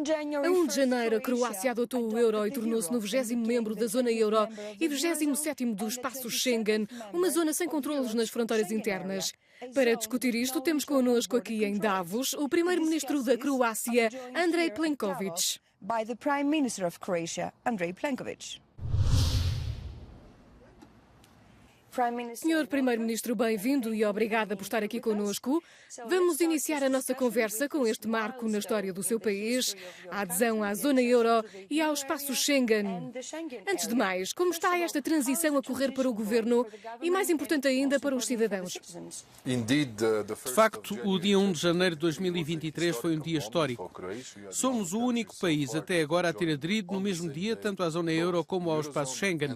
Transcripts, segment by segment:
A 1 de janeiro, a Croácia adotou o euro e tornou-se no 20º membro da zona euro e 27º do espaço Schengen, uma zona sem controlos nas fronteiras internas. Para discutir isto, temos connosco aqui em Davos o primeiro-ministro da Croácia, Andrej Plenković. Senhor Primeiro-Ministro, bem-vindo e obrigada por estar aqui conosco. Vamos iniciar a nossa conversa com este marco na história do seu país, a adesão à zona euro e ao espaço Schengen. Antes de mais, como está esta transição a correr para o governo e, mais importante ainda, para os cidadãos? De facto, o dia 1 de janeiro de 2023 foi um dia histórico. Somos o único país até agora a ter aderido no mesmo dia tanto à zona euro como ao espaço Schengen.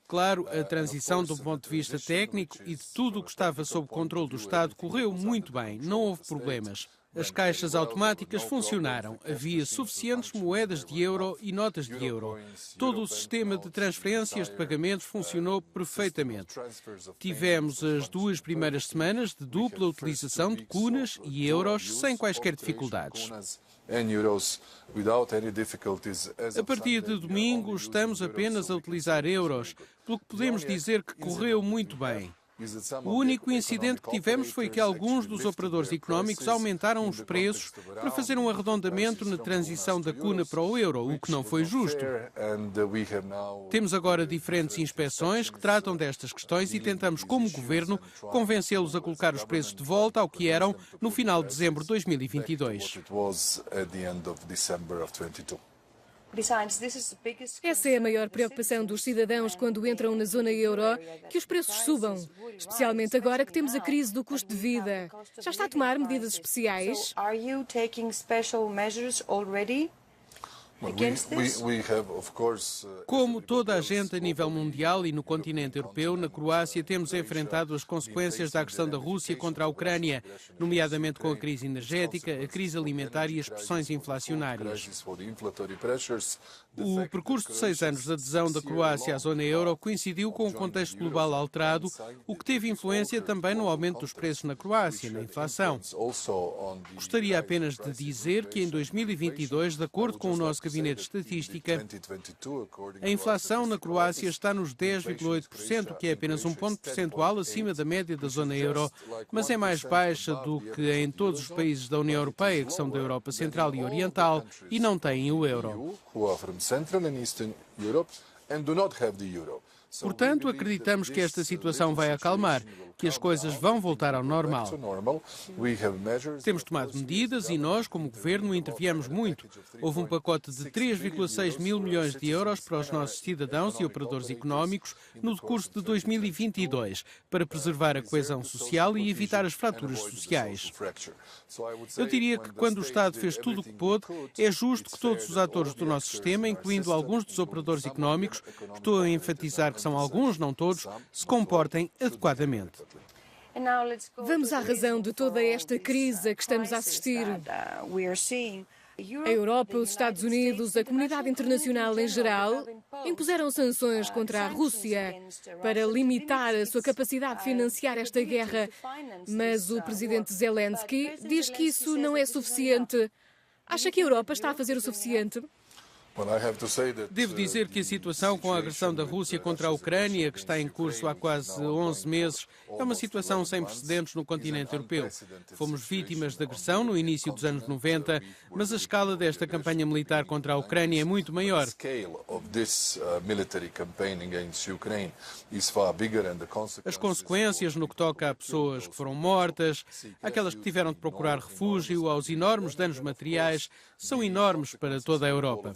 Claro, a transição do ponto de vista técnico e de tudo o que estava sob controle do Estado correu muito bem, não houve problemas. As caixas automáticas funcionaram, havia suficientes moedas de euro e notas de euro. Todo o sistema de transferências de pagamentos funcionou perfeitamente. Tivemos as 2 primeiras semanas de dupla utilização de cunas e euros sem quaisquer dificuldades. A partir de domingo, estamos apenas a utilizar euros, pelo que podemos dizer que correu muito bem. O único incidente que tivemos foi que alguns dos operadores económicos aumentaram os preços para fazer um arredondamento na transição da cuna para o euro, o que não foi justo. Temos agora diferentes inspeções que tratam destas questões e tentamos, como governo, convencê-los a colocar os preços de volta ao que eram no final de dezembro de 2022. Essa é a maior preocupação dos cidadãos quando entram na zona euro, que os preços subam, especialmente agora que temos a crise do custo de vida. Já está a tomar medidas especiais? Como toda a gente a nível mundial e no continente europeu, na Croácia temos enfrentado as consequências da agressão da Rússia contra a Ucrânia, nomeadamente com a crise energética, a crise alimentar e as pressões inflacionárias. O percurso de 6 anos de adesão da Croácia à zona euro coincidiu com um contexto global alterado, o que teve influência também no aumento dos preços na Croácia, na inflação. Gostaria apenas de dizer que em 2022, de acordo com o nosso Gabinete de Estatística, a inflação na Croácia está nos 10,8%, que é apenas um ponto percentual acima da média da zona euro, mas é mais baixa do que em todos os países da União Europeia, que são da Europa Central e Oriental e não têm o euro. Portanto, acreditamos que esta situação vai acalmar, que as coisas vão voltar ao normal. Temos tomado medidas e nós, como governo, interviemos muito. Houve um pacote de 3,6 mil milhões de euros para os nossos cidadãos e operadores económicos no decurso de 2022, para preservar a coesão social e evitar as fraturas sociais. Eu diria que quando o Estado fez tudo o que pôde, é justo que todos os atores do nosso sistema, incluindo alguns dos operadores económicos, estou a enfatizar que são alguns, não todos, se comportem adequadamente. Vamos à razão de toda esta crise a que estamos a assistir. A Europa, os Estados Unidos, a comunidade internacional em geral, impuseram sanções contra a Rússia para limitar a sua capacidade de financiar esta guerra. Mas o presidente Zelensky diz que isso não é suficiente. Acha que a Europa está a fazer o suficiente? Devo dizer que a situação com a agressão da Rússia contra a Ucrânia, que está em curso há quase 11 meses, é uma situação sem precedentes no continente europeu. Fomos vítimas de agressão no início dos anos 90, mas a escala desta campanha militar contra a Ucrânia é muito maior. As consequências no que toca a pessoas que foram mortas, aquelas que tiveram de procurar refúgio, aos enormes danos materiais, são enormes para toda a Europa.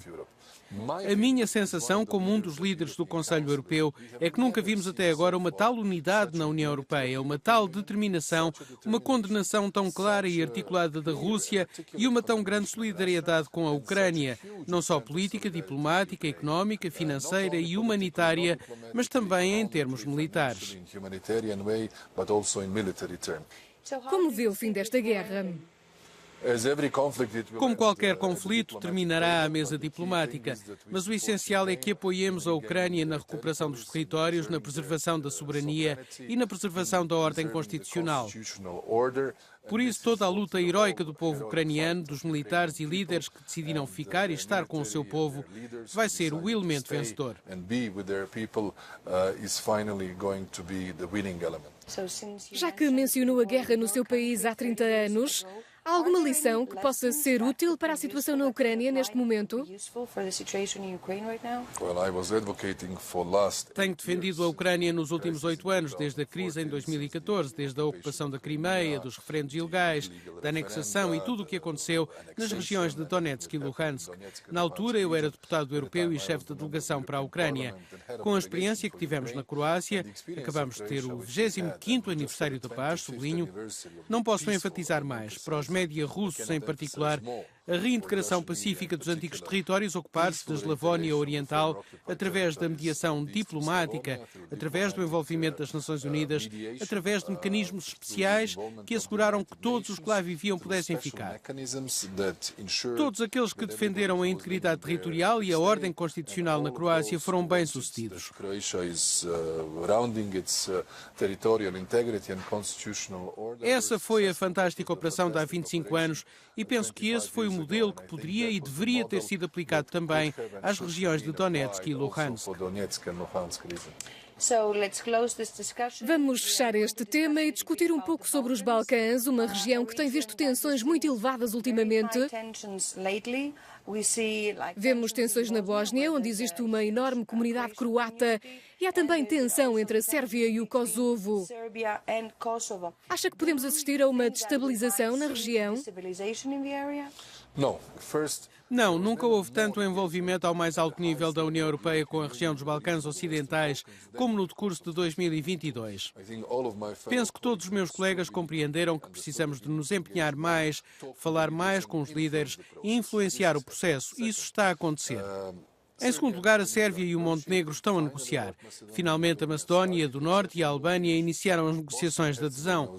A minha sensação, como um dos líderes do Conselho Europeu, é que nunca vimos até agora uma tal unidade na União Europeia, uma tal determinação, uma condenação tão clara e articulada da Rússia e uma tão grande solidariedade com a Ucrânia, não só política, diplomática, económica, financeira e humanitária, mas também em termos militares. Como vê o fim desta guerra? Como qualquer conflito, terminará à mesa diplomática, mas o essencial é que apoiemos a Ucrânia na recuperação dos territórios, na preservação da soberania e na preservação da ordem constitucional. Por isso, toda a luta heroica do povo ucraniano, dos militares e líderes que decidiram ficar e estar com o seu povo, vai ser o elemento vencedor. Já que mencionou a guerra no seu país há 30 anos, há alguma lição que possa ser útil para a situação na Ucrânia neste momento? Tenho defendido a Ucrânia nos últimos 8 anos, desde a crise em 2014, desde a ocupação da Crimeia, dos referendos ilegais, da anexação e tudo o que aconteceu nas regiões de Donetsk e Luhansk. Na altura, eu era deputado europeu e chefe de delegação para a Ucrânia. Com a experiência que tivemos na Croácia, acabamos de ter o 25º aniversário da paz, sublinho. Não posso enfatizar mais. Para os média russos, em particular, a reintegração pacífica dos antigos territórios ocupados da Eslavónia Oriental através da mediação diplomática, através do envolvimento das Nações Unidas, através de mecanismos especiais que asseguraram que todos os que lá viviam pudessem ficar. Todos aqueles que defenderam a integridade territorial e a ordem constitucional na Croácia foram bem-sucedidos. Essa foi a fantástica operação de há 25 anos e penso que esse foi o modelo que poderia e deveria ter sido aplicado também às regiões de Donetsk e Luhansk. Vamos fechar este tema e discutir um pouco sobre os Balcãs, uma região que tem visto tensões muito elevadas ultimamente. Vemos tensões na Bósnia, onde existe uma enorme comunidade croata, e há também tensão entre a Sérvia e o Kosovo. Acha que podemos assistir a uma destabilização na região? Não, nunca houve tanto envolvimento ao mais alto nível da União Europeia com a região dos Balcãs Ocidentais como no decurso de 2022. Penso que todos os meus colegas compreenderam que precisamos de nos empenhar mais, falar mais com os líderes e influenciar o processo. Isso está a acontecer. Em segundo lugar, a Sérvia e o Montenegro estão a negociar. Finalmente, a Macedónia do Norte e a Albânia iniciaram as negociações de adesão.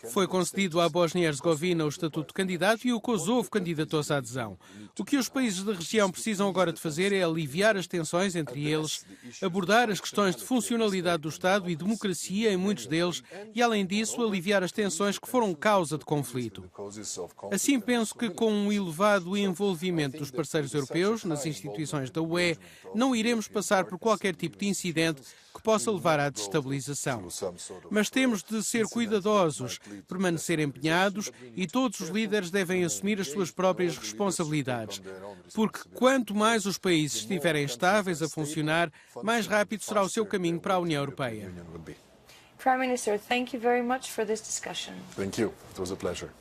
Foi concedido à Bósnia e Herzegovina o estatuto de candidato e o Kosovo candidatou-se à adesão. O que os países da região precisam agora de fazer é aliviar as tensões entre eles, abordar as questões de funcionalidade do Estado e democracia em muitos deles e, além disso, aliviar as tensões que foram causa de conflito. Assim, penso que com um elevado envolvimento dos parceiros europeus nas instituições da UE, não iremos passar por qualquer tipo de incidente que possa levar à destabilização. Mas temos de ser cuidadosos, permanecer empenhados e todos os líderes devem assumir as suas próprias responsabilidades. Porque quanto mais os países estiverem estáveis a funcionar, mais rápido será o seu caminho para a União Europeia. Prime Minister, thank you very much for this discussion. Thank you. It was a pleasure.